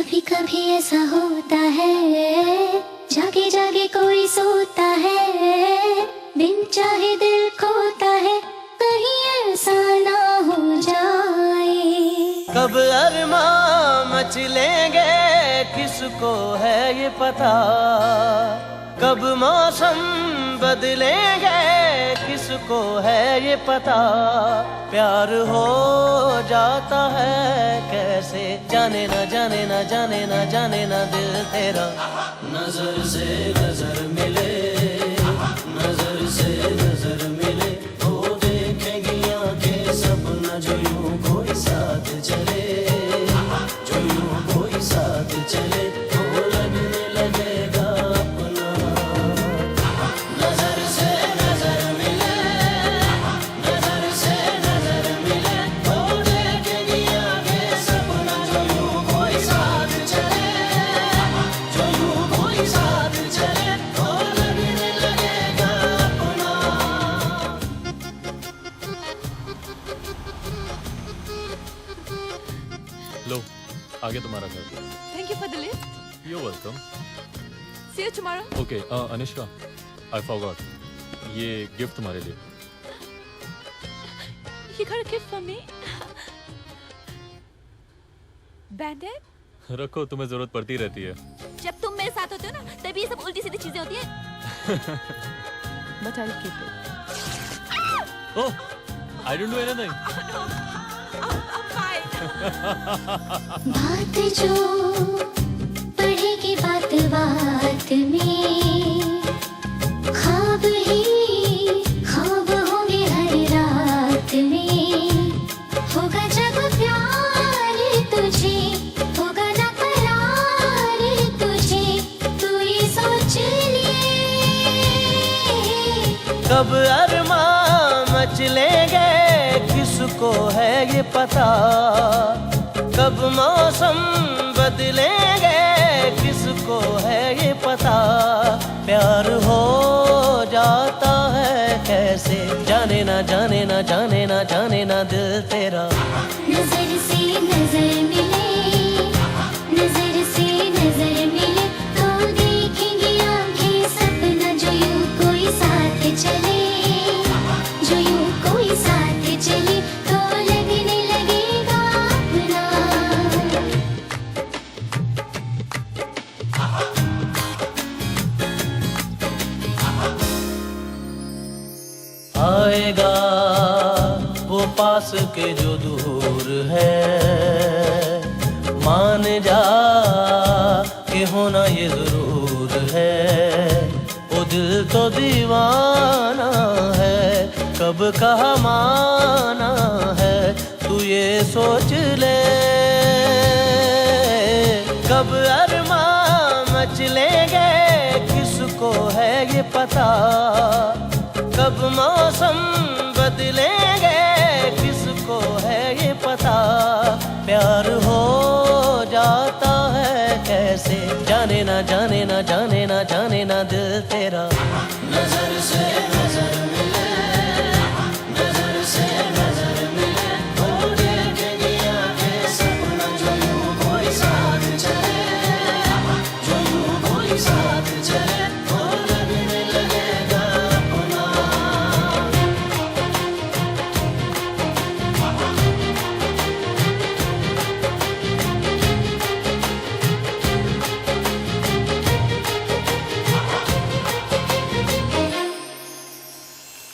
कभी कभी ऐसा होता है, जागे जागे कोई सोता है, बिन चाहे दिल खोता है, कहीं ऐसा ना हो जाए। कब अरमां मचलेंगे किसको है ये पता, कब मौसम बदलेंगे किसको है ये पता। प्यार हो जाता है कैसे, जाने ना जाने ना जाने ना जाने ना दिल तेरा। नजर से नजर मिले, नजर से नजर मिले, वो देखेंगी आंखें सपना जो यूं कोई साथ चले, जो यूं कोई साथ चले, तो लगने लगेगा अपना। नजर से नजर मिले, नजर से नजर मिले, वो देखेंगी आंखें सपना जो यूं कोई साथ चले, जो यूं कोई साथ चले, तो लगने लगेगा अपना। लो, आगे तुम्हारा घर। Thank you for the lift. You're welcome. See you tomorrow. Okay, Anushka, I forgot. ये गिफ्ट तुम्हारे लिए। You got a gift for me? Bandit? रखो, तुम्हें जरूरत पड़ती रहती है। जब तुम मेरे साथ होते हो ना, तभी ये सब उल्टी सीधी चीजें होती है। But I'll keep it. Oh, I didn't do anything. I'm fine. बात जो पड़ेगी बात बात में, ख्वाब ही ख्वाब होंगे हर रात में। होगा जब प्यार तुझे, होगा ना करार तुझे, तू ये सोच ले। कब अरमां मचलेंगे किसको है ये पता, कब मौसम बदलेंगे किसको है ये पता। प्यार हो जाता है कैसे, जाने ना जाने ना जाने ना जाने ना दिल तेरा। नजर से नजर मिले, नजर से नजर मिले, तो देखेंगी आंखें सपना जो यूं कोई साथ चले, जो यूं कोई साथ चले, तो लगने लगेगा अपना। आएगा वो पास के जो दूर है, मान जा कि होना ये जरूर है। वो दिल तो दीवाना है, कब कहा माना है, तू ये सोच ले। कब अरमां मचलेंगे किसको है ये पता, कब मौसम बदलेंगे किसको है ये पता। प्यार हो जाता है कैसे, जाने ना जाने ना जाने ना जाने ना दिल तेरा। नजर से